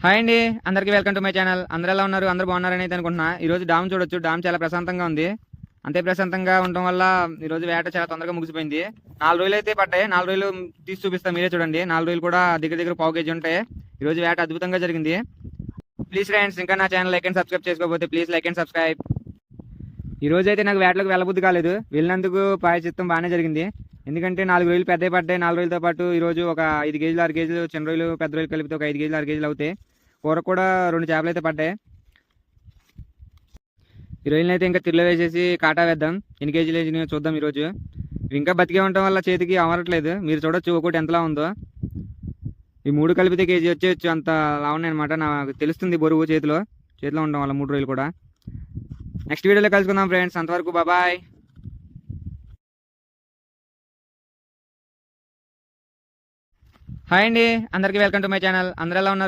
Hi అండి. అందరికీ welcome to my channel. అందరూ ఎలా ఉన్నారు? అందరూ బాగున్నారని అయితే అనుకుంటున్నా. ఈరోజు డామ్ చూడొచ్చు. డామ్ చాలా ప్రశాంతంగా ఉంది. అంతే ప్రశాంతంగా ఉండటం వల్ల ఈరోజు వేట చాలా తొందరగా ముగిసిపోయింది. 4 రోజులు అయితే పడ్డాయి. 4 రోజులు తీసి చూపిస్తా, మీరే చూడండి. 4 రోజులు కూడా దగ్గర దగ్గర పావు కేజీ ఉంటాయి. ఈరోజు వేట అద్భుతంగా జరిగింది. ప్లీజ్ ఫ్రెండ్స్, ఇంకా నా ఛానల్ లైక్ అండ్ సబ్స్క్రైబ్ చేసుకోకపోతే ప్లీజ్ లైక్ అండ్ సబ్స్క్రైబ్. ఈ రోజు అయితే నాకు వేటలకు వెళ్ళబుద్ధి కాలేదు. వెళ్ళినందుకు ప్రాయశ్చిత్తం బాగానే జరిగింది. ఎందుకంటే 4 రోజులు పెద్దవి పడ్డాయి. 4 రోజులతో పాటు ఈరోజు ఒక 5 కేజీలు 6 కేజీలు చిన్న రోజులు పెద్ద రోజులు కలిపితే ఒక 5 కేజీలు 6 కేజీలు అవుతాయి. కూర కూడా 2 చేపలు అయితే పడ్డాయి. ఈ రోజున అయితే ఇంకా తిరిలో వేసేసి కాటా వేద్దాం. ఎన్ని కేజీలు వేసి చూద్దాం. ఈరోజు ఇవి ఇంకా బతికే ఉండటం వల్ల చేతికి అమరట్లేదు. మీరు చూడొచ్చు ఒకటి ఎంతలా ఉందో. ఈ 3 కలిపితే కేజీ వచ్చేయచ్చు, అంత లా ఉన్నాయి అనమాట. నాకు తెలుస్తుంది బరువు చేతిలో ఉండడం వల్ల 3 రోజులు కూడా. నెక్స్ట్ వీడియోలో కలుసుకుందాం ఫ్రెండ్స్. అంతవరకు బాయ్. హాయ్ అండి. అందరికీ వెల్కమ్ టు మై ఛానల్. అందరూ ఎలా ఉన్నారు?